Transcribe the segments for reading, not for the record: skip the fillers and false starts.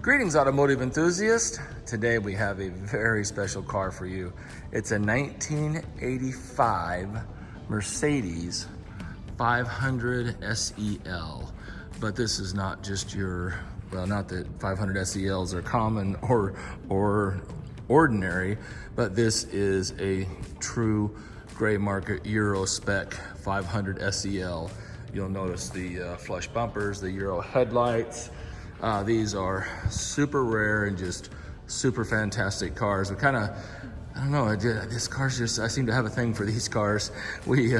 Greetings, automotive enthusiast. Today we have a very special car for you. It's a 1985 Mercedes 500 SEL. But this is not just your, well, not that 500 SELs are common or ordinary, but this is a true gray market Euro Spec 500 SEL. You'll notice the flush bumpers, the Euro headlights. These are super rare and just super fantastic cars. We kind of, I don't know, this car's just, I seem to have a thing for these cars. We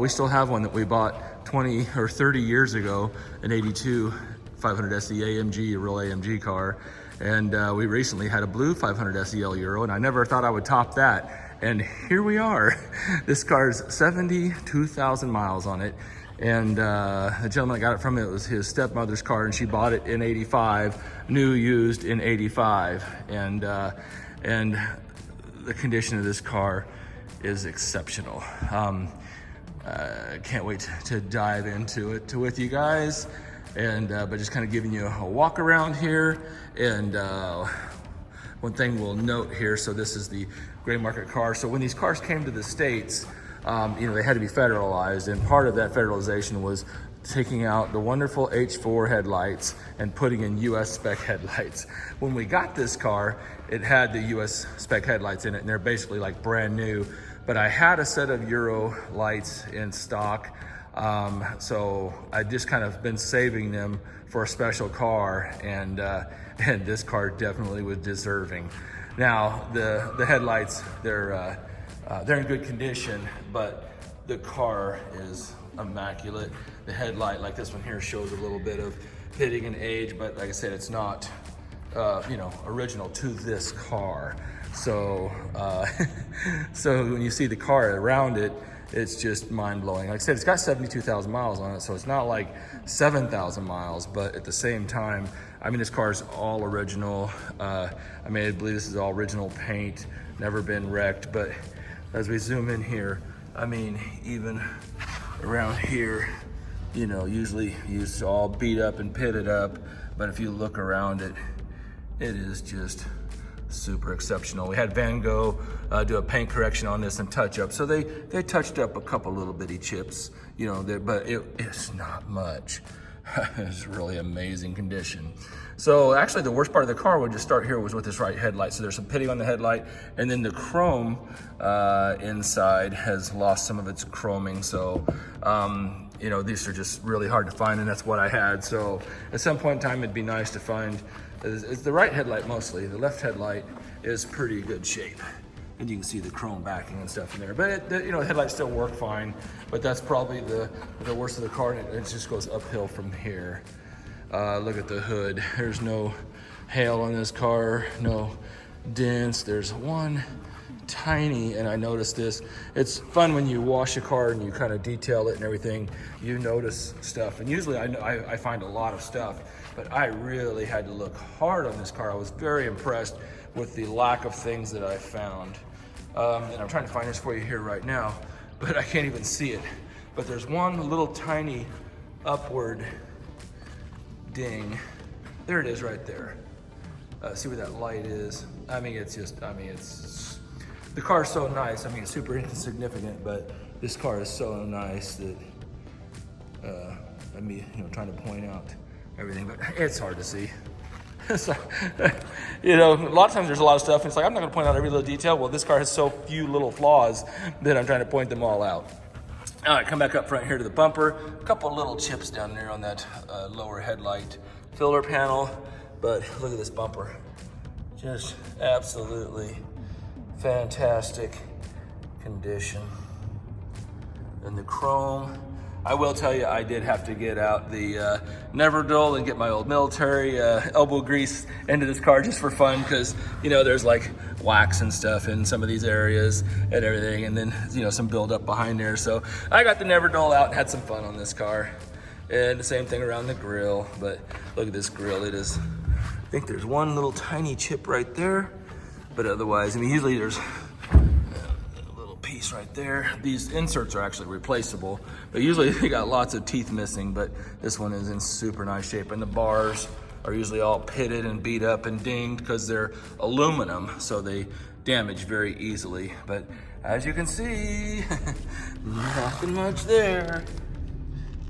still have one that we bought 20 or 30 years ago, an 82 500 SE AMG, a real AMG car. And we recently had a blue 500 SEL Euro, and I never thought I would top that. And here we are. This car's 72,000 miles on it. And the gentleman that got it from it was his stepmother's car, and she bought it in 85, new used in 85. And the condition of this car is exceptional. Can't wait to dive into it with you guys. And but just kind of giving you a walk around here. And one thing we'll note here, so this is the gray market car. So when these cars came to the States, they had to be federalized, and part of that federalization was taking out the wonderful H4 headlights and putting in US spec headlights. When we got this car, it had the US spec headlights in it, and they're basically like brand new. But I had a set of Euro lights in stock, so I just kind of been saving them for a special car, and this car definitely was deserving. Now the headlights, they're in good condition, but the car is immaculate. The headlight, like this one here, shows a little bit of pitting and age, but like I said, it's not, original to this car. So, so when you see the car around it, it's just mind-blowing. Like I said, it's got 72,000 miles on it, so it's not like 7,000 miles, but at the same time, I mean, this car is all original. I believe this is all original paint, never been wrecked. But as we zoom in here, I mean, even around here, usually it's all beat up and pitted up, but if you look around it, it is just super exceptional. We had Van Gogh do a paint correction on this and touch up. So they touched up a couple little bitty chips, but it's not much. It's really amazing condition. So actually the worst part of the car, we'll just start here, was with this right headlight. So there's some pitting on the headlight, and then the chrome inside has lost some of its chroming. So, these are just really hard to find, and that's what I had. So at some point in time, it'd be nice to find, it's the right headlight mostly. The left headlight is pretty good shape. And you can see the chrome backing and stuff in there. But the headlights still work fine, but that's probably the worst of the car, and it just goes uphill from here. Look at the hood. There's no hail on this car, no dents. There's one tiny, and I noticed this. It's fun when you wash a car and you kind of detail it and everything, you notice stuff. And usually I find a lot of stuff, but I really had to look hard on this car. I was very impressed with the lack of things that I found. And I'm trying to find this for you here right now, but I can't even see it. But there's one little tiny upward ding. There it is right there. See where that light is? The car's so nice. It's super insignificant, but this car is so nice that, trying to point out everything, but it's hard to see. So, a lot of times there's a lot of stuff, and it's like, I'm not gonna point out every little detail. Well, this car has so few little flaws that I'm trying to point them all out. All right, come back up front here to the bumper. A couple little chips down there on that lower headlight filler panel, but look at this bumper. Just absolutely fantastic condition. And the chrome, I will tell you, I did have to get out the Never Dull and get my old military elbow grease into this car just for fun, because there's like wax and stuff in some of these areas and everything, and then some buildup behind there. So I got the Never Dull out and had some fun on this car. And the same thing around the grill, but look at this grill. It is, I think there's one little tiny chip right there, but otherwise, usually there's piece right there. These inserts are actually replaceable, but usually they got lots of teeth missing, but this one is in super nice shape, and the bars are usually all pitted and beat up and dinged because they're aluminum, so they damage very easily. But as you can see, nothing much there.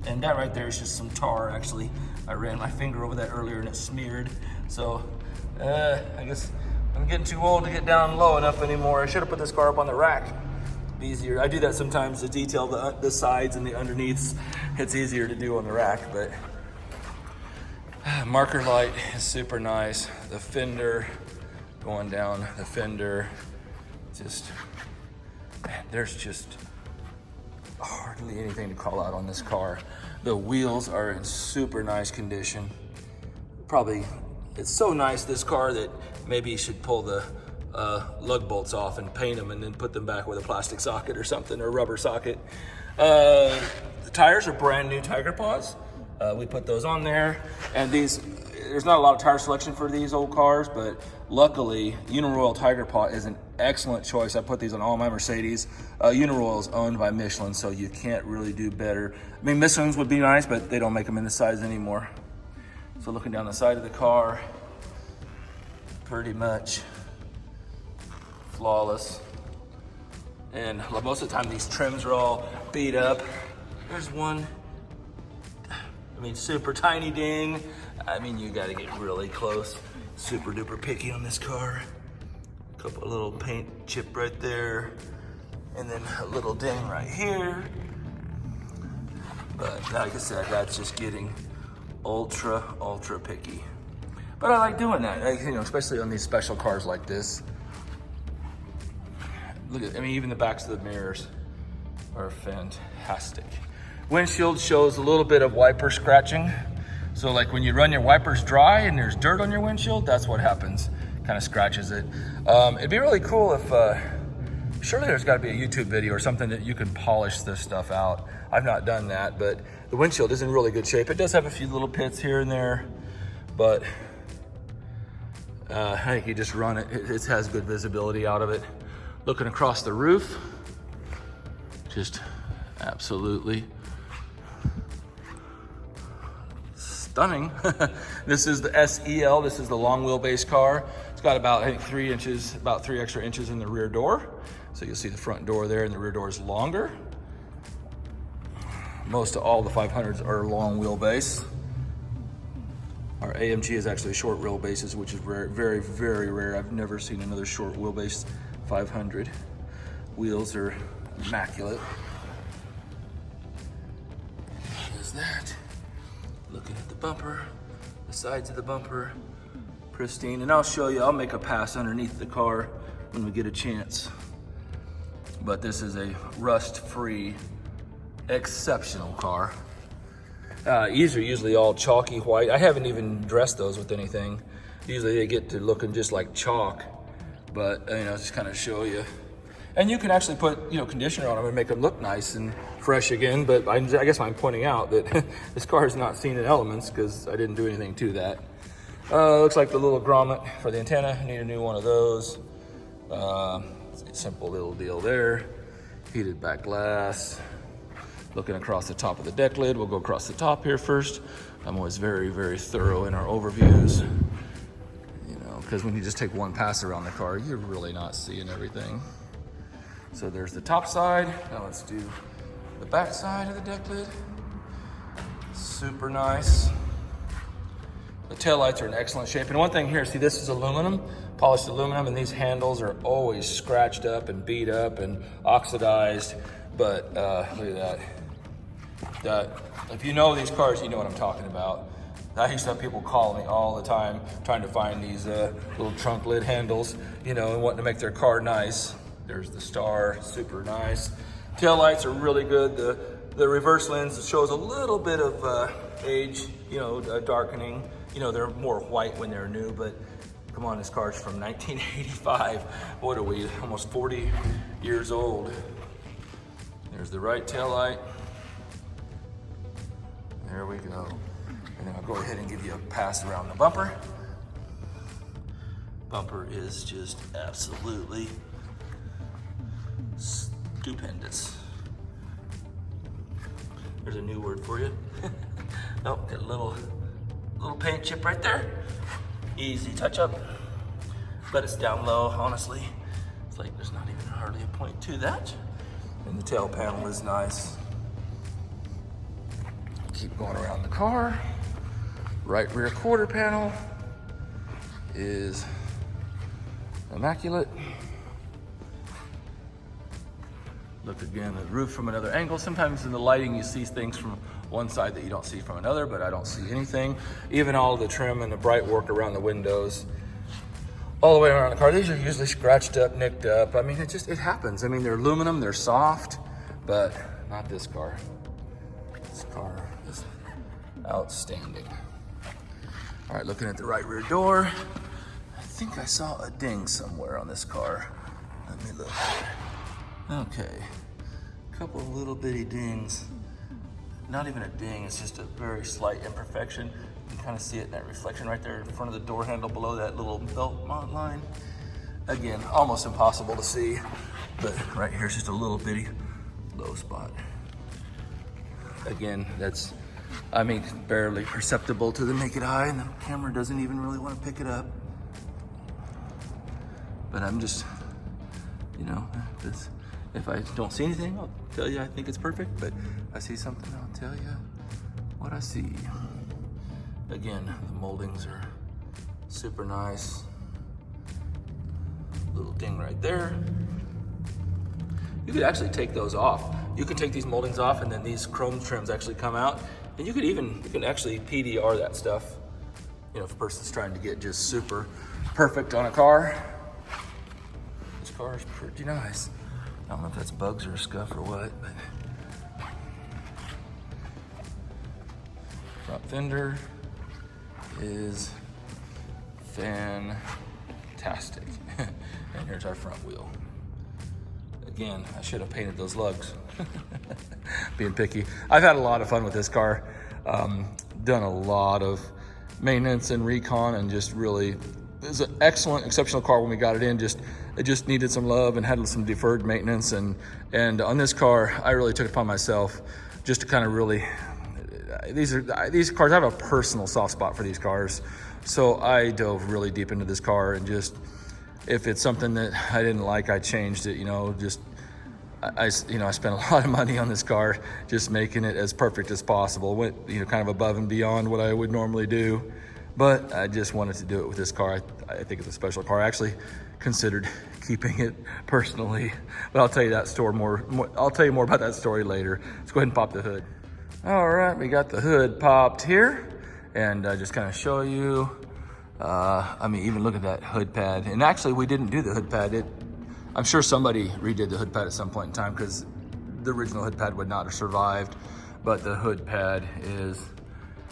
And that right there is just some tar, actually. I ran my finger over that earlier and it smeared. So I guess I'm getting too old to get down low enough anymore. I should have put this car up on the rack. It'd be easier. I do that sometimes to detail the sides and the underneaths. It's easier to do on the rack, but marker light is super nice. The fender, going down the fender, just, man, there's just hardly anything to call out on this car. The wheels are in super nice condition. Probably, it's so nice, this car, that maybe you should pull the lug bolts off and paint them and then put them back with a plastic socket or something, or a rubber socket. The tires are brand new Tiger Paws. We put those on there, and these, there's not a lot of tire selection for these old cars, but luckily Uniroyal Tiger Paw is an excellent choice. I put these on all my Mercedes. Uniroyal is owned by Michelin, so you can't really do better. I mean, Michelin's would be nice, but they don't make them in this size anymore. So looking down the side of the car, pretty much flawless. And most of the time these trims are all beat up. There's one, I mean, super tiny ding. I mean, you gotta get really close. Super duper picky on this car. A couple of little paint chip right there. And then a little ding right here. But like I said, that's just getting ultra, ultra picky. But I like doing that, you know, especially on these special cars like this. Look at, I mean, even the backs of the mirrors are fantastic. Windshield shows a little bit of wiper scratching. So like when you run your wipers dry and there's dirt on your windshield, that's what happens, kind of scratches it. It'd be really cool if, surely there's gotta be a YouTube video or something that you can polish this stuff out. I've not done that, but the windshield is in really good shape. It does have a few little pits here and there, but I think you just run it. It has good visibility out of it. Looking across the roof, just absolutely stunning. This is the SEL. This is the long wheelbase car. It's got about, I think, 3 inches, about 3 extra inches in the rear door. So you'll see the front door there, and the rear door is longer. Most of all the 500s are long wheelbase. Our AMG is actually short wheelbases, which is rare, very, very rare. I've never seen another short wheelbase 500. Wheels are immaculate. There's that. Looking at the bumper, the sides of the bumper, pristine. And I'll show you, I'll make a pass underneath the car when we get a chance. But this is a rust-free, exceptional car. These are usually all chalky white. I haven't even dressed those with anything. Usually they get to looking just like chalk, but you know, just kind of show you. And you can actually put, you know, conditioner on them and make them look nice and fresh again. But I guess I'm pointing out that this car is not seen in elements because I didn't do anything to that. Looks like the little grommet for the antenna. I need a new one of those. Simple little deal there. Heated back glass. Looking across the top of the deck lid. We'll go across the top here first. I'm always very, very thorough in our overviews. You know, because when you just take one pass around the car, you're really not seeing everything. So there's the top side. Now let's do the back side of the deck lid. Super nice. The taillights are in excellent shape. And one thing here, see, this is aluminum, polished aluminum, and these handles are always scratched up and beat up and oxidized. But look at that. If you know these cars, you know what I'm talking about. I used to have people call me all the time trying to find these little trunk lid handles, you know, and wanting to make their car nice. There's the star, super nice. Taillights are really good. The reverse lens shows a little bit of age, you know, darkening. You know, they're more white when they're new, but come on, this car's from 1985. What are we, almost 40 years old. There's the right taillight. There we go. And then I'll go ahead and give you a pass around the bumper. Bumper is just absolutely stupendous. There's a new word for you. Oh, got a little Little paint chip right there. Easy touch up. But it's down low, honestly. It's like there's not even hardly a point to that. And the tail panel is nice. Keep going around the car. Right rear quarter panel is immaculate. Look again at the roof from another angle. Sometimes in the lighting you see things from one side that you don't see from another, but I don't see anything. Even all the trim and the bright work around the windows, all the way around the car. These are usually scratched up, nicked up. I mean, it happens. I mean, they're aluminum, they're soft, but not this car. This car is outstanding. All right, looking at the right rear door. I think I saw a ding somewhere on this car. Let me look. Okay, a couple of little bitty dings. Not even a ding, it's just a very slight imperfection. You can kind of see it in that reflection right there in front of the door handle below that little belt mount line. Again, almost impossible to see, but right here's just a little bitty low spot. Again, that's, I mean, barely perceptible to the naked eye, and the camera doesn't even really want to pick it up. But I'm just, you know, if I don't see anything, I'll tell you I think it's perfect, but if I see something, I'll tell you what I see. Again, the moldings are super nice. Little ding right there. You could actually take those off. You can take these moldings off, and then these chrome trims actually come out, and you can actually PDR that stuff. You know, if a person's trying to get just super perfect on a car. This car is pretty nice. I don't know if that's bugs or scuff or what, but. Front fender is fantastic. And here's our front wheel. Again, I should have painted those lugs. Being picky. I've had a lot of fun with this car. Done a lot of maintenance and recon, and just really, it was an excellent, exceptional car when we got it in. It just needed some love and had some deferred maintenance. And on this car, I really took it upon myself just to kind of really, these cars, I have a personal soft spot for these cars. So I dove really deep into this car, and just, if it's something that I didn't like, I changed it, you know, just, I spent a lot of money on this car, just making it as perfect as possible. Went, you know, kind of above and beyond what I would normally do, but I just wanted to do it with this car. I think it's a special car. I actually considered keeping it personally, but I'll tell you that story I'll tell you more about that story later. Let's go ahead and pop the hood. All right, we got the hood popped here, and just kind of show you. I mean, even look at that hood pad. And actually, we didn't do the hood pad. I'm sure somebody redid the hood pad at some point in time, because the original hood pad would not have survived. But the hood pad is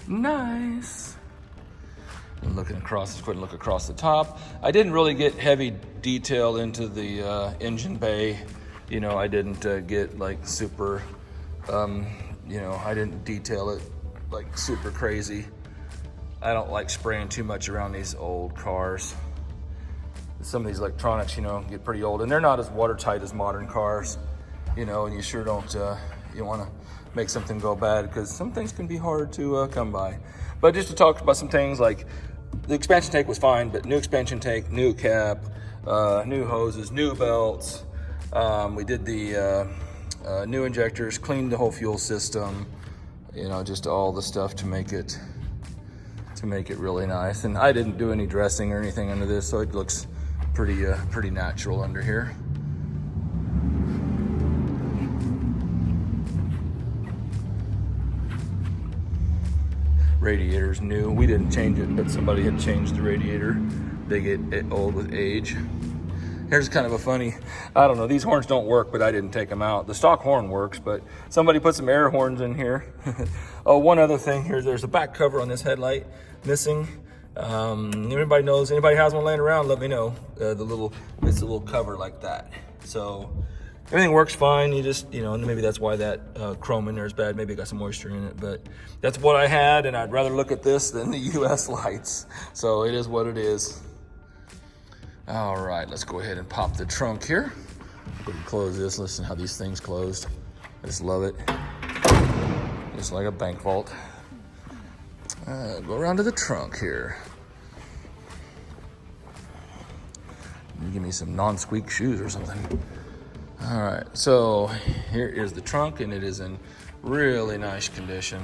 nice. And looking across, let's go ahead and look across the top. I didn't really get heavy detail into the engine bay. You know, I didn't get like super, you know, I didn't detail it like super crazy. I don't like spraying too much around these old cars. Some of these electronics, you know, get pretty old, and they're not as watertight as modern cars, you know, and you sure don't, you want to make something go bad, because some things can be hard to come by. But just to talk about some things, like the expansion tank was fine, but new expansion tank, new cap, new hoses, new belts. We did the new injectors, cleaned the whole fuel system, you know, just all the stuff to make it really nice. And I didn't do any dressing or anything under this, so it looks pretty natural under here. Radiator's new. We didn't change it, but somebody had changed the radiator. They get old with age. Here's kind of a funny, I don't know, these horns don't work, but I didn't take them out. The stock horn works, but somebody put some air horns in here. Oh, one other thing here, there's a back cover on this headlight missing. Anybody knows, anybody has one laying around, let me know. It's a little cover like that. So everything works fine. You just, you know, maybe that's why that chrome in there is bad. Maybe it got some moisture in it, but that's what I had, and I'd rather look at this than the US lights. So it is what it is. All right, let's go ahead and pop the trunk here. Go ahead and close this. Listen how these things closed. I just love it. Just like a bank vault. Go around to the trunk here. Give me some non-squeak shoes or something. All right, so here is the trunk, and it is in really nice condition.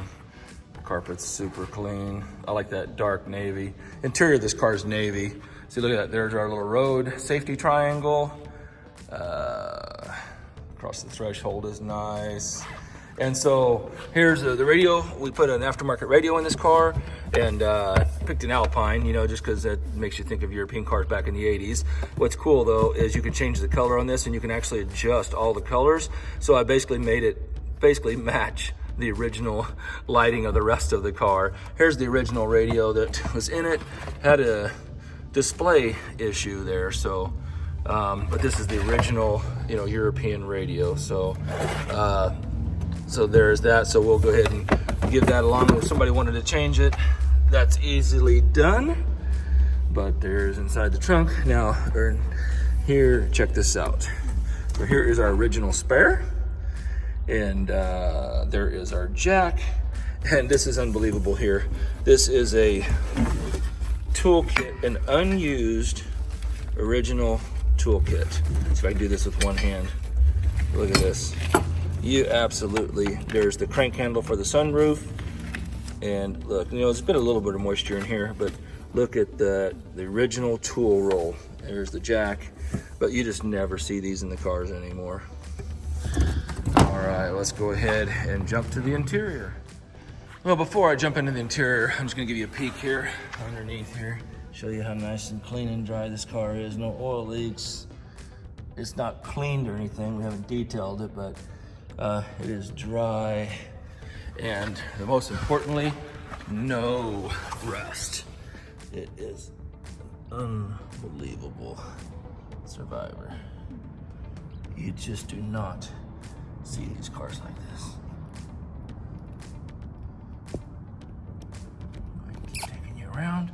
Carpet's super clean. I like that dark navy. Interior of this car is navy. See, look at that. There's our little road safety triangle. Across the threshold is nice. And so here's the radio. We put an aftermarket radio in this car, and picked an Alpine, you know, just because that makes you think of European cars back in the 80s. What's cool though is you can change the color on this, and you can actually adjust all the colors. So I basically made it match the original lighting of the rest of the car. Here's the original radio that was in it. Had a display issue there, so but this is the original, you know, European radio. So so there's that. So we'll go ahead and give that along. If somebody wanted to change it, that's easily done. But there's inside the trunk. Now, here, check this out. So here is our original spare. And there is our jack. And this is unbelievable here. This is a toolkit, an unused original toolkit. So if I can do this with one hand. Look at this. You absolutely, there's the crank handle for the sunroof. And look, you know, there's been a little bit of moisture in here, but look at the original tool roll. There's the jack, but you just never see these in the cars anymore. All right, let's go ahead and jump to the interior. Well, before I jump into the interior, I'm just gonna give you a peek here, underneath here, show you how nice and clean and dry this car is. No oil leaks. It's not cleaned or anything. We haven't detailed it, but it is dry. And most importantly, no rust. It is an unbelievable Survivor. You just do not see these cars like this. I keep taking you around.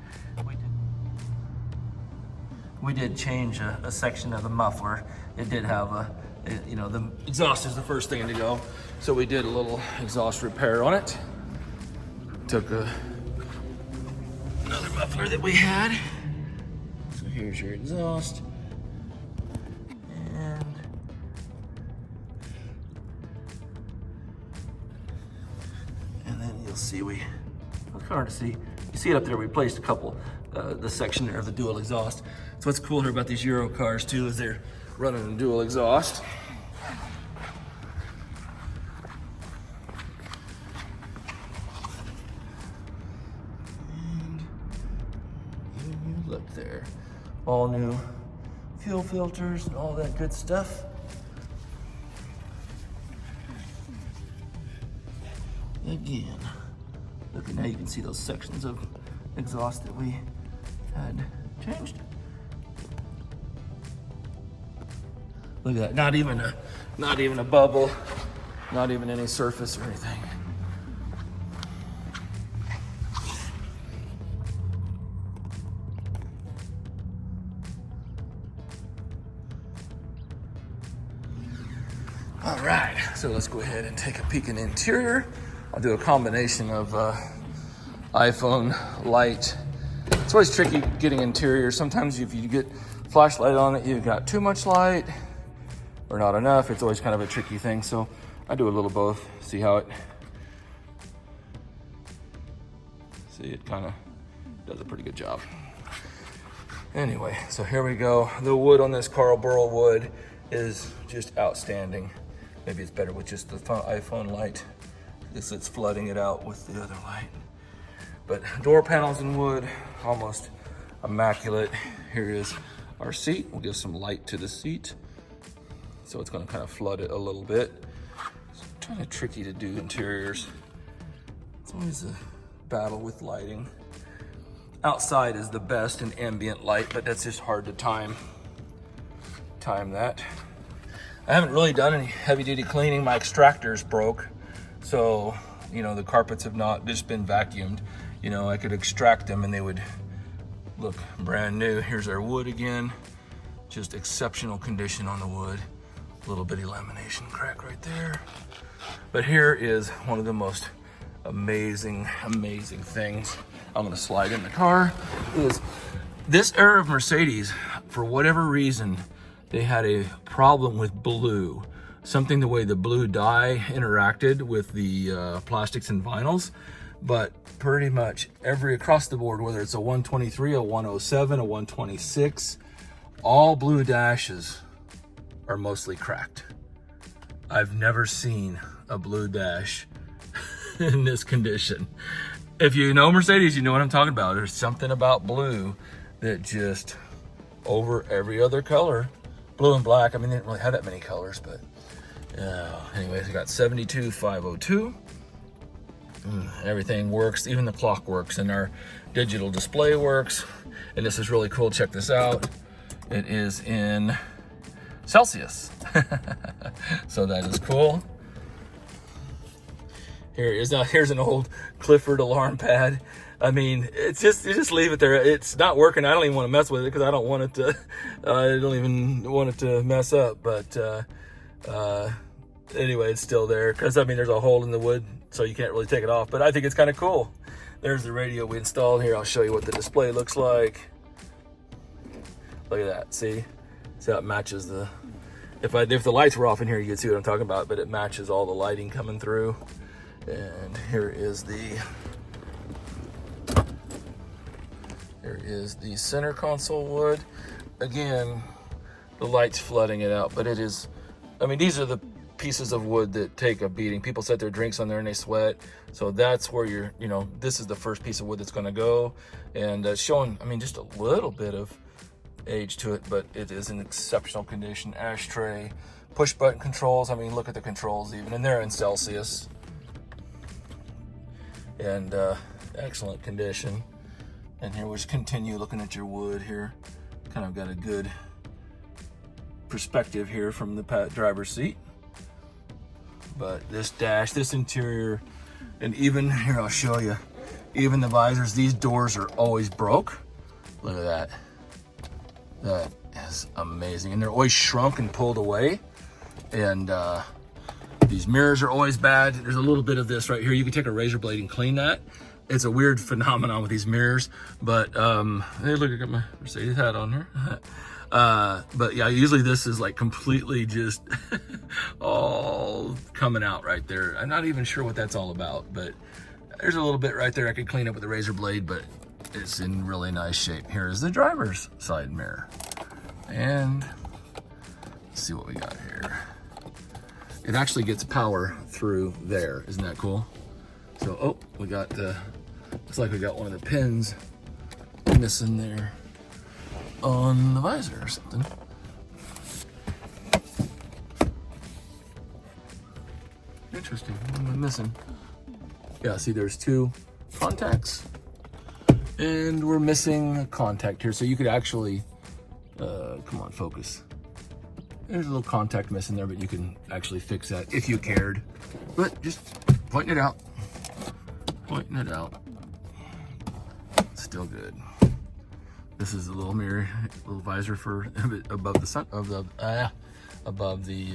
We did change a section of the muffler. It did have you know, the exhaust is the first thing to go. So we did a little exhaust repair on it. Took another muffler that we had. So here's your exhaust. And then you'll see it's hard to see. You see it up there, we placed a couple, the section there of the dual exhaust. So what's cool here about these Euro cars too is they're running a dual exhaust. And look there, all new fuel filters and all that good stuff. Again, look, at now you can see those sections of exhaust that we had changed. Look at that, not even a bubble, not even any surface or anything. All right, so let's go ahead and take a peek in the interior. I'll do a combination of iPhone light. It's always tricky getting interior. Sometimes if you get flashlight on it, you've got too much light or not enough. It's always kind of a tricky thing. So I do a little both, see how it kind of does a pretty good job. Anyway, so here we go. The wood on this Carl Burl wood is just outstanding. Maybe it's better with just the iPhone light. It's flooding it out with the other light. But door panels in wood, almost immaculate. Here is our seat. We'll give some light to the seat. So it's gonna kind of flood it a little bit. It's kind of tricky to do interiors. It's always a battle with lighting. Outside is the best in ambient light, but that's just hard to time that. I haven't really done any heavy duty cleaning. My extractors broke. So, you know, the carpets have not just been vacuumed. You know, I could extract them and they would look brand new. Here's our wood again. Just exceptional condition on the wood. Little bitty lamination crack right there. But here is one of the most amazing things I'm gonna slide in the car, is this era of Mercedes, for whatever reason, they had a problem with blue. Something the way the blue dye interacted with the plastics and vinyls, but pretty much across the board, whether it's a 123, a 107, a 126, all blue dashes are mostly cracked. I've never seen a blue dash in this condition. If you know Mercedes, you know what I'm talking about. There's something about blue that just over every other color, blue and black. I mean, they didn't really have that many colors, but anyways, we got 72502. Everything works, even the clock works, and our digital display works. And this is really cool. Check this out. It is in Celsius. So that is cool. Here it is. Now here's an old Clifford alarm pad. I mean, it's just, you just leave it there. It's not working. I don't even want to mess with it because I don't want it to, I don't even want it to mess up. But anyway, it's still there because, I mean, there's a hole in the wood, so you can't really take it off. But I think it's kind of cool. There's the radio we installed here. I'll show you what the display looks like. Look at that. See how it matches the, if the lights were off in here, you'd see what I'm talking about, but it matches all the lighting coming through. And here is the center console wood. Again, the light's flooding it out, but it is, I mean, these are the pieces of wood that take a beating. People set their drinks on there and they sweat. So that's where you're, you know, this is the first piece of wood that's gonna go. And showing, I mean, just a little bit of age to it, but it is in exceptional condition. Ashtray, push button controls. I mean, look at the controls even, and they're in Celsius. And excellent condition. And here we'll just continue looking at your wood here. Kind of got a good perspective here from the driver's seat. But this dash, this interior, and even here, I'll show you, even the visors, these doors are always broke. Look at that. That is amazing. And they're always shrunk and pulled away. And these mirrors are always bad. There's a little bit of this right here. You can take a razor blade and clean that. It's a weird phenomenon with these mirrors, but hey, look, I got my Mercedes hat on here. But yeah, usually this is like completely just all coming out right there. I'm not even sure what that's all about, but there's a little bit right there I could clean up with a razor blade, but it's in really nice shape. Here is the driver's side mirror. And let's see what we got here. It actually gets power through there. Isn't that cool? So, oh, we got the, looks like we got one of the pins missing there on the visor or something. Interesting, what am I missing? Yeah, see there's two contacts and we're missing a contact here. So you could actually, come on, focus. There's a little contact missing there, but you can actually fix that if you cared. But just pointing it out. Pointing it out. Still good. This is a little mirror, little visor for above the sun, above the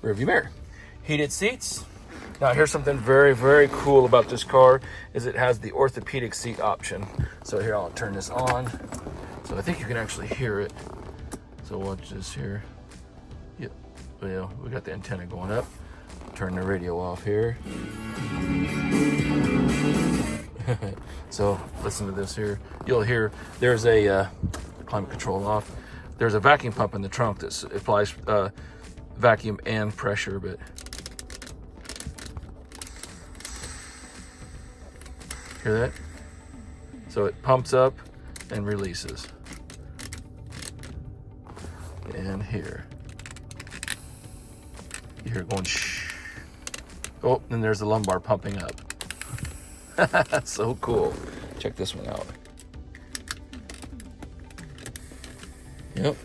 rearview mirror. Heated seats. Now here's something very, very cool about this car is it has the orthopedic seat option. So here, I'll turn this on. So I think you can actually hear it. So watch this here. Yep, well, we got the antenna going up. Turn the radio off here. So listen to this here. You'll hear there's a climate control off. There's a vacuum pump in the trunk that applies vacuum and pressure, but hear that? So it pumps up and releases. And here, you hear it going shh. Oh, and there's the lumbar pumping up. That's so cool. Check this one out. Yep.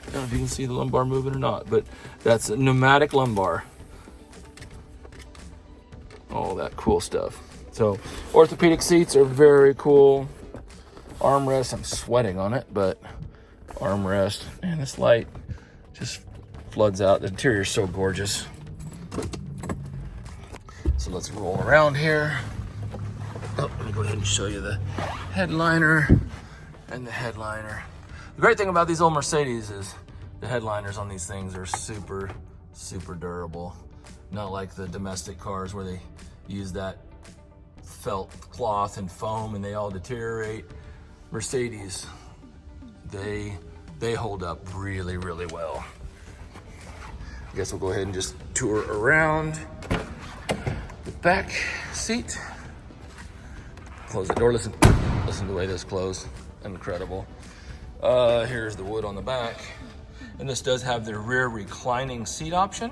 I don't know if you can see the lumbar moving or not, but that's a pneumatic lumbar. All that cool stuff. So orthopedic seats are very cool. Armrest, I'm sweating on it, but armrest. And this light just floods out. The interior is so gorgeous. let's roll around here. Oh, let me go ahead and show you the headliner and the headliner. The great thing about these old Mercedes is the headliners on these things are super, super durable. Not like the domestic cars where they use that felt cloth and foam and they all deteriorate. Mercedes, they hold up really, really well. I guess we'll go ahead and just tour around the back seat. Close the door, listen to the way this closed, incredible. Here's the wood on the back. And this does have the rear reclining seat option.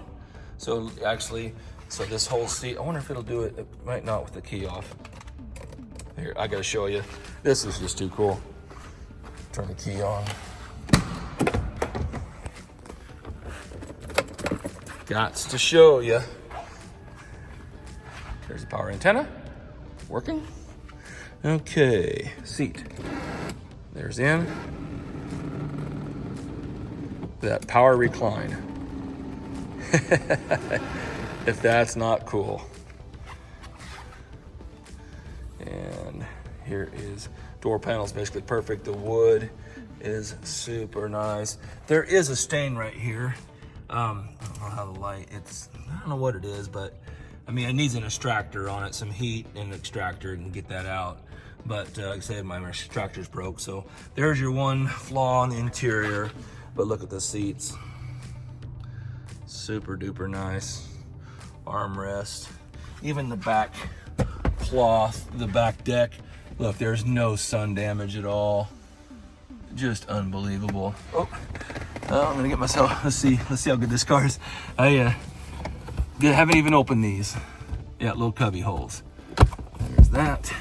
So actually, so this whole seat, I wonder if it'll do it, it might not with the key off. Here, I gotta show you. This is just too cool. Turn the key on. Gots to show you. There's the power antenna, working. Okay, seat. There's in. That power recline. If that's not cool. And here is door panels, basically perfect. The wood is super nice. There is a stain right here. I don't know how the light, I don't know what it is, but I mean, it needs an extractor on it, some heat and an extractor and get that out. But like I said, my extractor's broke. So there's your one flaw on the interior, but look at the seats. Super duper nice. Armrest, even the back cloth, the back deck. Look, there's no sun damage at all. Just unbelievable. Oh, I'm gonna get myself, let's see how good this car is. I haven't even opened these. Yeah, little cubby holes. There's that.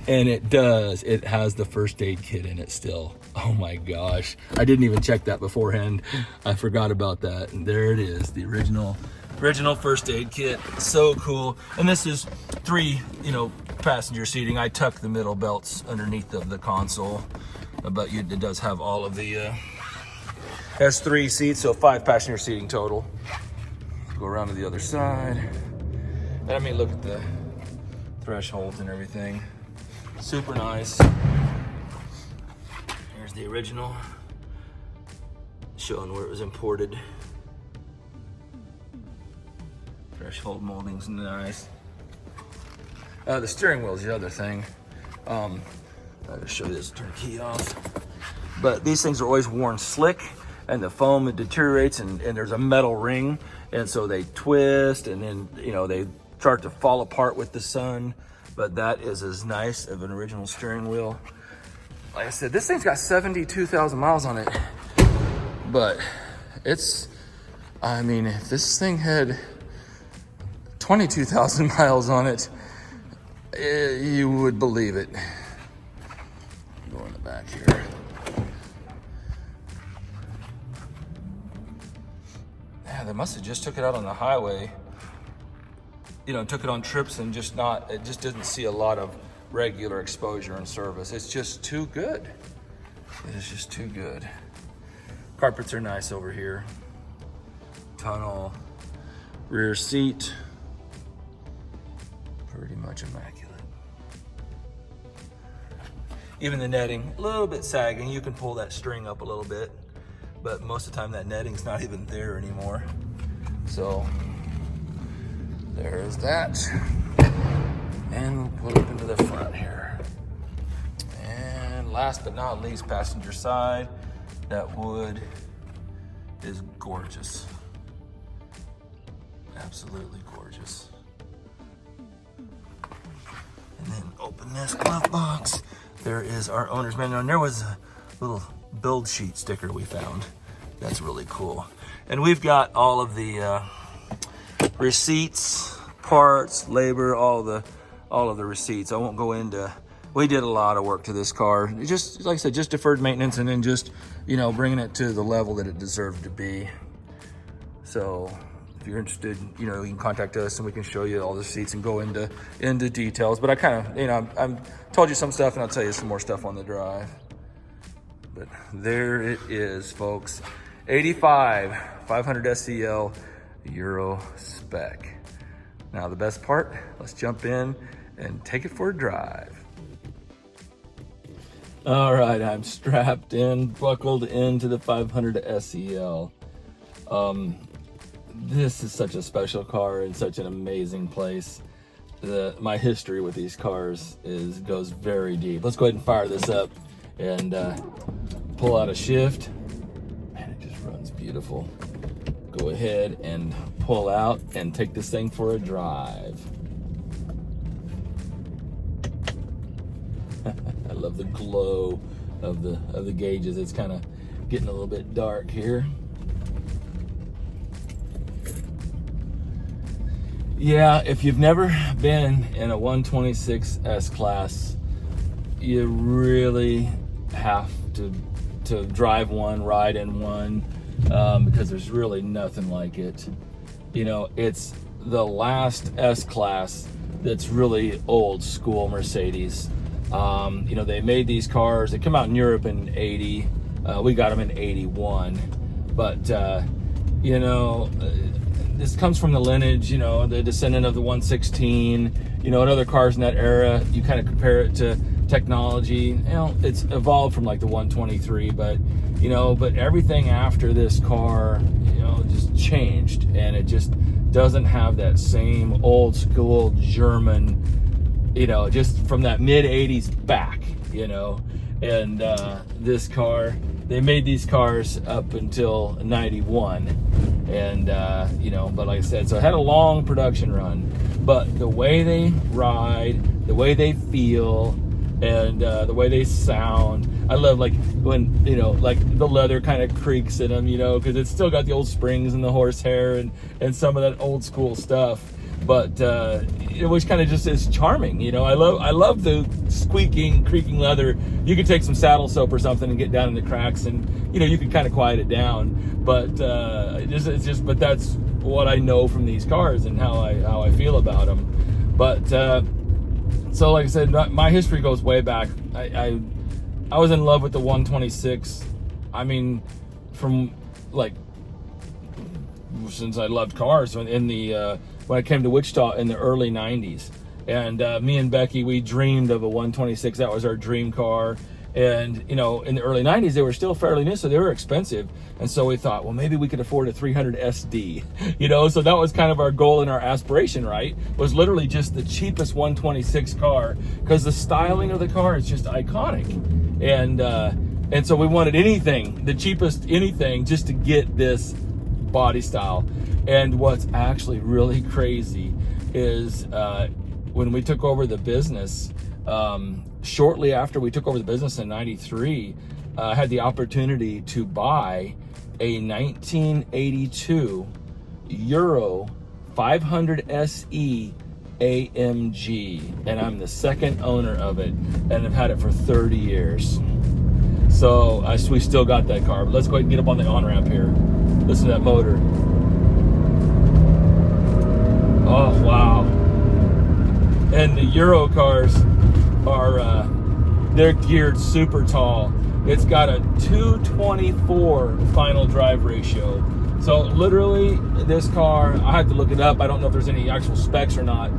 And it has the first aid kit in it still. Oh my gosh. I didn't even check that beforehand. I forgot about that. And there it is, the original first aid kit. So cool. And this is 3, passenger seating. I tucked the middle belts underneath of the console, but it does have all of the, has 3 seats, so 5 passenger seating total. Go around to the other side. And I mean, look at the thresholds and everything. Super nice. Here's the original, showing where it was imported. Threshold molding's nice. The steering wheel is the other thing. I'll just show you this, turn the key off. But these things are always worn slick, and the foam, it deteriorates, and there's a metal ring, and so they twist, and then they start to fall apart with the sun. But that is as nice of an original steering wheel. Like I said, this thing's got 72,000 miles on it, but I mean, if this thing had 22,000 miles on it, you would believe it. Go in the back here. Yeah, they must have just took it out on the highway. Took it on trips and it just didn't see a lot of regular exposure and service. It's just too good. It is just too good. Carpets are nice over here. Tunnel, rear seat, pretty much immaculate. Even the netting, a little bit sagging. You can pull that string up a little bit, but most of the time that netting's not even there anymore. So there's that. And we'll pull up into the front here. And last but not least, passenger side. That wood is gorgeous. Absolutely gorgeous. And then open this glove box. There is our owner's manual. And there was a little build sheet sticker we found. That's really cool. And we've got all of the receipts, parts, labor, all of the receipts. I won't go into, we did a lot of work to this car. Just, like I said, just deferred maintenance and then just, bringing it to the level that it deserved to be. So if you're interested, you can contact us and we can show you all the seats and go into details. But I kind of, I'm told you some stuff and I'll tell you some more stuff on the drive. But there it is, folks. 85 500 SEL Euro Spec. Now the best part, let's jump in and take it for a drive. All right, I'm strapped in, buckled into the 500 SEL. This is such a special car and such an amazing place. My history with these cars goes very deep. Let's go ahead and fire this up and pull out a shift. Man, it just runs beautiful. Go ahead and pull out and take this thing for a drive. I love the glow of the gauges. It's kind of getting a little bit dark here. Yeah, if you've never been in a 126 S-Class, you really have to drive one, ride in one, because there's really nothing like it. You know, it's the last S-Class that's really old school Mercedes. You know, they made these cars, they come out in Europe in 80, we got them in 81, but you know, this comes from the lineage, you know, the descendant of the 116, you know, and other cars in that era. You kind of compare it to technology, you know, it's evolved from like the 123, but you know, but everything after this car, you know, just changed, and it just doesn't have that same old school German, you know, just from that mid 80s back, you know. And this car, they made these cars up until 91, and you know, but like I said, so it had a long production run, but the way they ride, the way they feel, and the way they sound, I love, like when, you know, like the leather kind of creaks in them, you know, because it's still got the old springs and the horsehair and some of that old school stuff. But it was kind of just as charming, you know. I love the squeaking, creaking leather. You could take some saddle soap or something and get down in the cracks, and you know, you could kind of quiet it down. But but that's what I know from these cars and how I feel about them. But so like I said, my history goes way back. I was in love with the 126. I mean, from like since I loved cars when I came to Wichita in the early 90s. And me and Becky, we dreamed of a 126. That was our dream car. And, you know, in the early 90s, they were still fairly new, so they were expensive. And so we thought, well, maybe we could afford a 300 SD, you know? So that was kind of our goal and our aspiration, right? Was literally just the cheapest 126 car, because the styling of the car is just iconic. And so we wanted anything, the cheapest anything, just to get this body style. And what's actually really crazy is when we took over the business, shortly after we took over the business in 93, I had the opportunity to buy a 1982 Euro 500 SE AMG, and I'm the second owner of it, and I've had it for 30 years. So we still got that car, but let's go ahead and get up on the on-ramp here. Listen to that motor. Oh, wow. And the Euro cars are, they're geared super tall. It's got a 224 final drive ratio. So literally this car, I had to look it up. I don't know if there's any actual specs or not,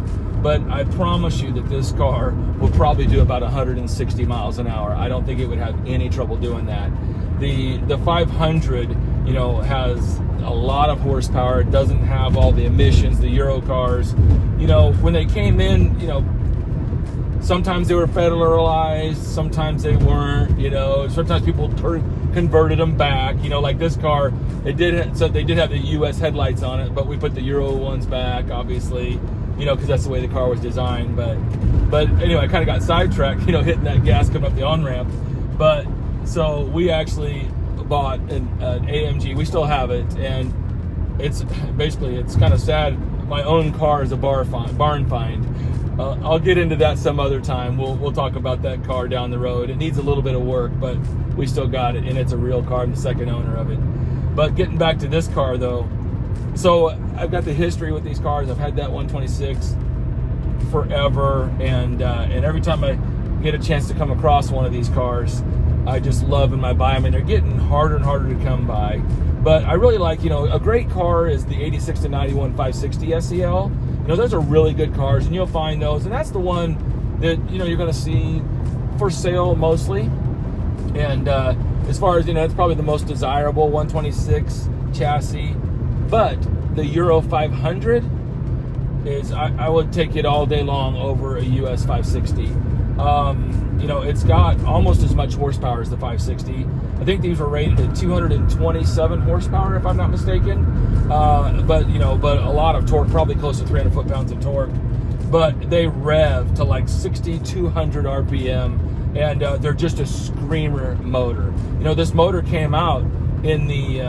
but I promise you that this car will probably do about 160 miles an hour. I don't think it would have any trouble doing that. The 500, you know, has a lot of horsepower. It doesn't have all the emissions, the Euro cars. You know, when they came in, you know, sometimes they were federalized, sometimes they weren't, you know, sometimes people converted them back, you know, like this car, they did have the US headlights on it, but we put the Euro ones back, obviously, you know, because that's the way the car was designed. But anyway, I kind of got sidetracked, you know, hitting that gas coming up the on-ramp. But so we actually bought an AMG. We still have it, and it's kind of sad. My own car is a barn find. I'll get into that some other time. We'll talk about that car down the road. It needs a little bit of work, but we still got it, and it's a real car. I'm the second owner of it. But getting back to this car though, so I've got the history with these cars. I've had that 126 forever, and every time I get a chance to come across one of these cars, I just love them. I buy them, and they're getting harder and harder to come by. But I really like, you know, a great car is the 86 to 91 560 SEL. You those are really good cars, and you'll find those, and that's the one that you're going to see for sale mostly. And as far as it's probably the most desirable 126 chassis. But the Euro 500 is, I would take it all day long over a US 560. It's got almost as much horsepower as the 560. I think these were rated at 227 horsepower, if I'm not mistaken. But a lot of torque, probably close to 300 foot-pounds of torque. But they rev to like 6,200 RPM, and they're just a screamer motor. This motor came out in the,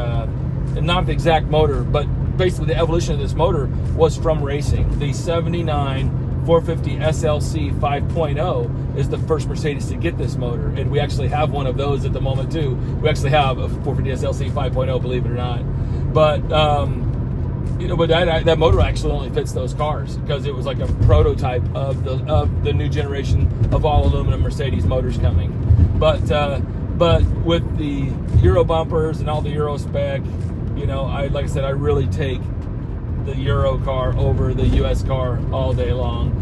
not the exact motor, but basically the evolution of this motor was from racing. The 79 450 SLC 5.0 is the first Mercedes to get this motor, and we actually have one of those at the moment too. We actually have a 450 SLC 5.0, believe it or not. But but that motor actually only fits those cars because it was like a prototype of the new generation of all aluminum Mercedes motors coming. But with the Euro bumpers and all the Euro Spec, like I said, I really take the Euro car over the US car all day long.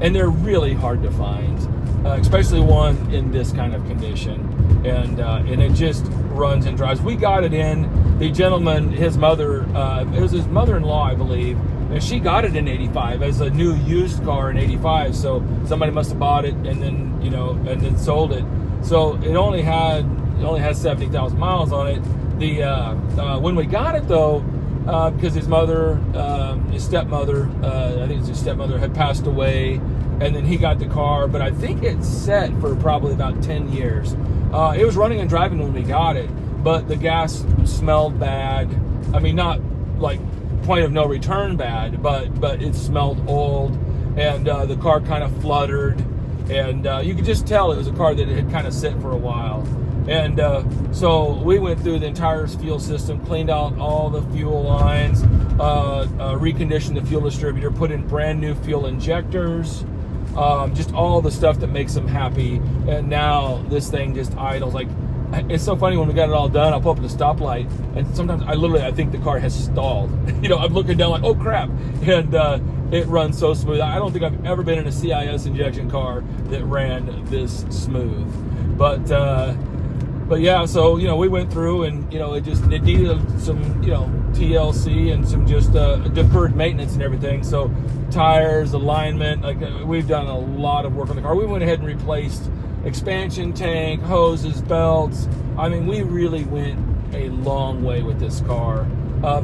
And they're really hard to find, especially one in this kind of condition. And it just runs and drives. We got it in. The gentleman, his mother, it was his mother-in-law, I believe, and she got it in '85 as a new used car in '85. So somebody must have bought it and then and then sold it. So it only has 70,000 miles on it. When we got it though, because his mother, his stepmother, I think it's his stepmother, had passed away, and then he got the car. But I think it's set for probably about 10 years. It was running and driving when we got it, but the gas smelled bad. I mean, not like point of no return bad, but it smelled old, and the car kind of fluttered, and you could just tell it was a car that had kind of sit for a while. And so we went through the entire fuel system, cleaned out all the fuel lines, reconditioned the fuel distributor, put in brand new fuel injectors, just all the stuff that makes them happy. And now this thing just idles. Like, it's so funny when we got it all done, I'll pull up at the stoplight, and sometimes I think the car has stalled. I'm looking down like, oh crap. And it runs so smooth. I don't think I've ever been in a CIS injection car that ran this smooth. But yeah, so we went through, and it needed some TLC and some just deferred maintenance and everything. So tires, alignment, like we've done a lot of work on the car. We went ahead and replaced expansion tank, hoses, belts. I mean, we really went a long way with this car,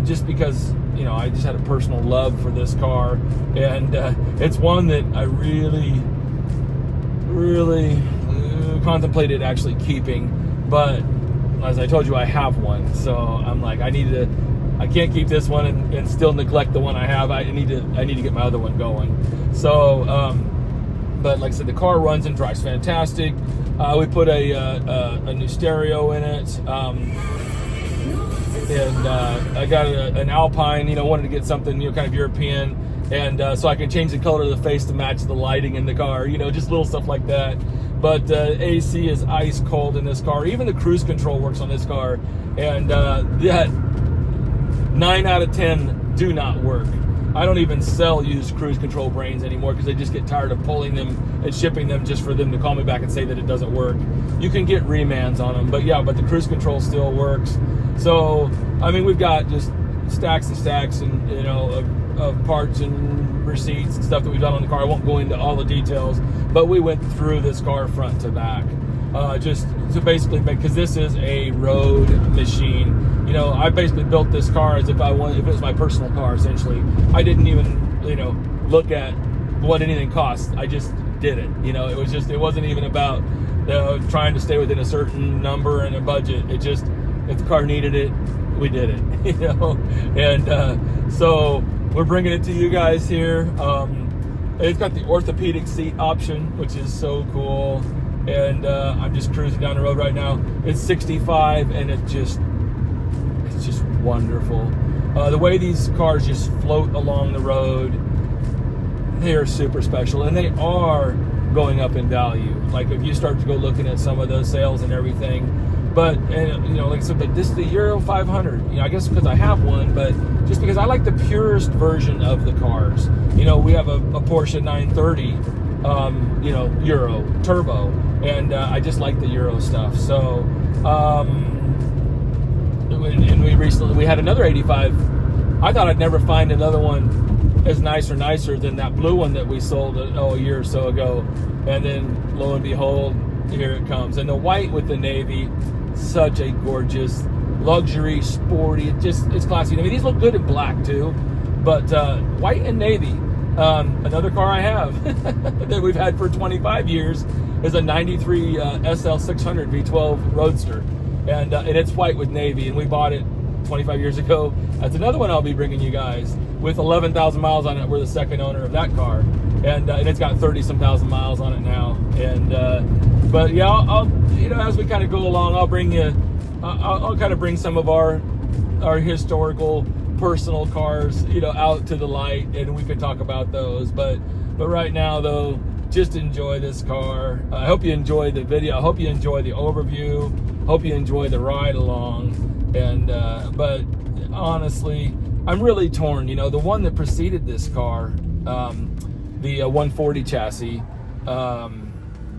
just because I just had a personal love for this car, and it's one that I really contemplated actually keeping. But as I told you, I have one, so I'm like, I can't keep this one and still neglect the one I have. I need to get my other one going. So, but like I said, the car runs and drives fantastic. We put a new stereo in it, and I got an Alpine. Wanted to get something kind of European, and so I can change the color of the face to match the lighting in the car. Just little stuff like that. But AC is ice cold in this car. Even the cruise control works on this car, and that 9 out of 10 do not work. I don't even sell used cruise control brains anymore because I just get tired of pulling them and shipping them just for them to call me back and say that it doesn't work. You can get remands on them, but the cruise control still works. So, I mean, we've got just stacks and stacks and of parts and receipts and stuff that we've done on the car. I won't go into all the details, but we went through this car front to back, just to basically because this is a road machine. I basically built this car as if it was my personal car, essentially. I didn't even, look at what anything cost. I just did it. It wasn't even about trying to stay within a certain number and a budget. It just, if the car needed it, we did it, and so we're bringing it to you guys here. It's got the orthopedic seat option, which is so cool, and I'm just cruising down the road right now. It's 65, and it's just wonderful. The way these cars just float along the road, they are super special, and they are going up in value. Like if you start to go looking at some of those sales and everything, But, and, you know, like I said, but this is the Euro 500. You know, I guess because I have one, but just because I like the purest version of the cars. You know, we have a Porsche 930, you know, Euro turbo, and I just like the Euro stuff. So, and we had another 85. I thought I'd never find another one as nice or nicer than that blue one that we sold a year or so ago. And then lo and behold, here it comes. And the white with the navy, such a gorgeous luxury, sporty, it's classy. I mean, these look good in black too, but white and navy. Another car I have that we've had for 25 years is a 93 SL 600 V12 Roadster, and it's white with navy, and we bought it 25 years ago. That's another one I'll be bringing you guys with 11,000 miles on it. We're the second owner of that car, and it's got 30-some thousand miles on it now. And but yeah, I'll you know, as we kind of go along, I'll bring you, I'll kind of bring some of our historical personal cars, you know, out to the light, and we can talk about those. But right now though, just enjoy this car. I hope you enjoy the video. I hope you enjoy the overview. Hope you enjoy the ride along. And but honestly, I'm really torn. You know, the one that preceded this car, the 140 chassis,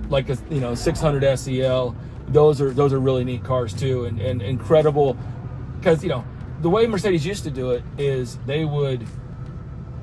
like a, you know, 600 SEL, those are really neat cars too, and incredible, because, you know, the way Mercedes used to do it is they would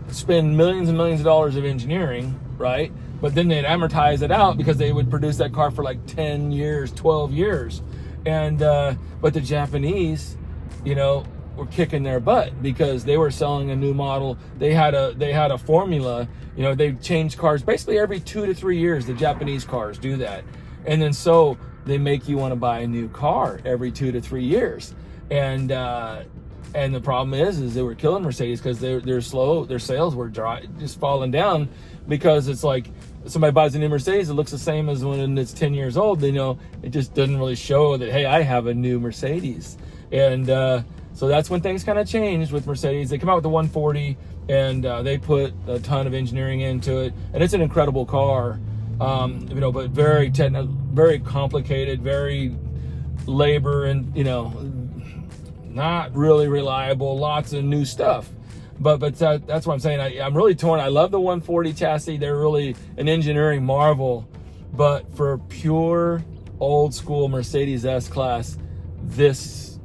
spend millions and millions of dollars of engineering, right? But then they'd amortize it out because they would produce that car for like 10 years, 12 years. And but the Japanese, you know, were kicking their butt because they were selling a new model. They had a formula. You know, they changed cars basically every 2 to 3 years. The Japanese cars do that, and then so they make you want to buy a new car every 2 to 3 years. And the problem is they were killing Mercedes because they're slow. Their sales were just falling down, because it's like somebody buys a new Mercedes, it looks the same as when it's 10 years old. You know, it just doesn't really show that, hey, I have a new Mercedes. And so that's when things kind of changed with Mercedes. They come out with the 140, and they put a ton of engineering into it, and it's an incredible car. You know, but very technical, very complicated, very labor, and, you know, not really reliable. Lots of new stuff. But that's what I'm saying. I'm really torn. I love the 140 chassis. They're really an engineering marvel. But for pure old school Mercedes S-Class, this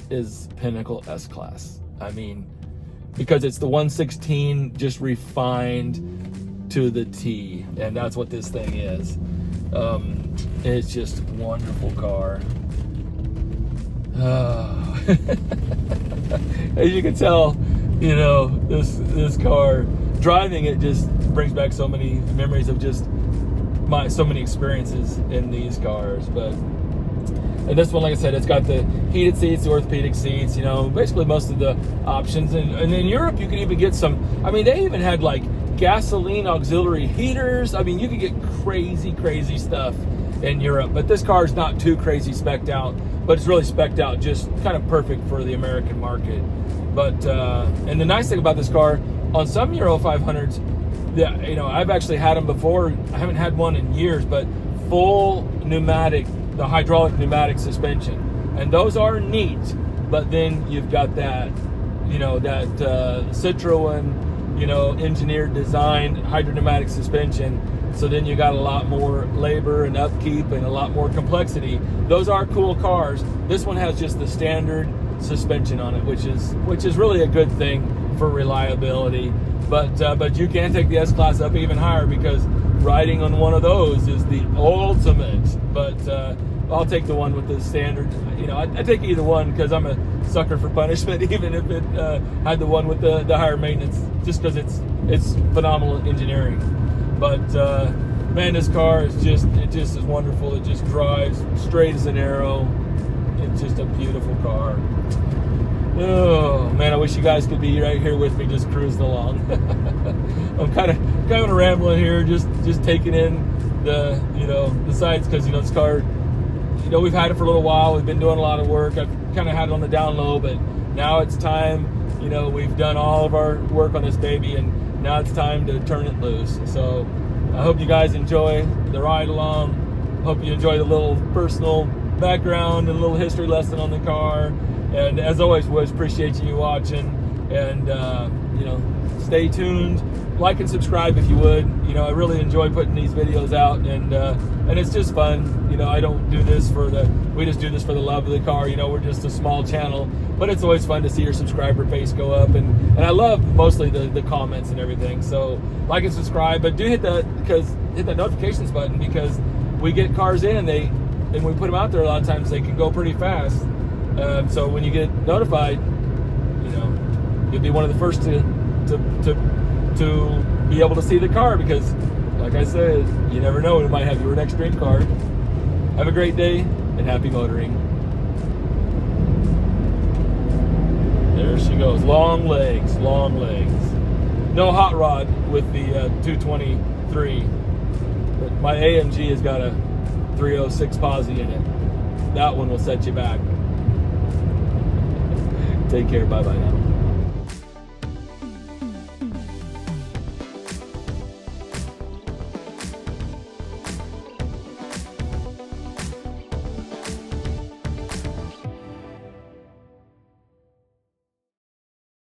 is pinnacle S-Class. I mean, because it's the 116 just refined to the T, and that's what this thing is. It's just a wonderful car. As you can tell, you know, this car, driving it just brings back so many memories of just so many experiences in these cars. And this one, like I said, it's got the heated seats, the orthopedic seats, you know, basically most of the options. And in Europe, you can even get some, I mean, they even had like gasoline auxiliary heaters. I mean, you can get crazy stuff in Europe. But this car is not too crazy spec'd out, but it's really spec'd out just kind of perfect for the American market. But and the nice thing about this car, on some Euro 500s, yeah, you know, I've actually had them before. I haven't had one in years, but full pneumatic, the hydraulic pneumatic suspension, and those are neat. But then you've got that, you know, that Citroen, you know, engineered, designed hydropneumatic suspension. So then you got a lot more labor and upkeep and a lot more complexity. Those are cool cars. This one has just the standard suspension on it, which is really a good thing for reliability. But you can take the S-Class up even higher, because riding on one of those is the ultimate. But I'll take the one with the standard. You know, I take either one because I'm a sucker for punishment, even if it had the one with the higher maintenance, just because it's phenomenal engineering. But man, this car is just is wonderful. It just drives straight as an arrow. It's just a beautiful car. Oh man, I wish you guys could be right here with me, just cruising along. I'm kind of rambling here, just taking in the, you know, the sights, because, you know, this car, you know, we've had it for a little while. We've been doing a lot of work. I've kind of had it on the down low, but now it's time. You know, we've done all of our work on this baby, and now it's time to turn it loose. So I hope you guys enjoy the ride along. Hope you enjoy the little personal background and a little history lesson on the car. And as always, we appreciate you watching. And you know, stay tuned. Like and subscribe if you would. You know, I really enjoy putting these videos out, and it's just fun. You know, I don't do this we just do this for the love of the car. You know, we're just a small channel, but it's always fun to see your subscriber base go up, and I love mostly the comments and everything. So like and subscribe, but do hit that notifications button, because we get cars in and we put them out there, a lot of times they can go pretty fast. So when you get notified, you know, you'll be one of the first to be able to see the car, because like I said, you never know, it might have your next dream car. Have a great day and happy motoring. There she goes. Long legs, long legs. No hot rod with the 223, but my AMG has got a 306 posi in it. That one will set you back. Take care. Bye bye now.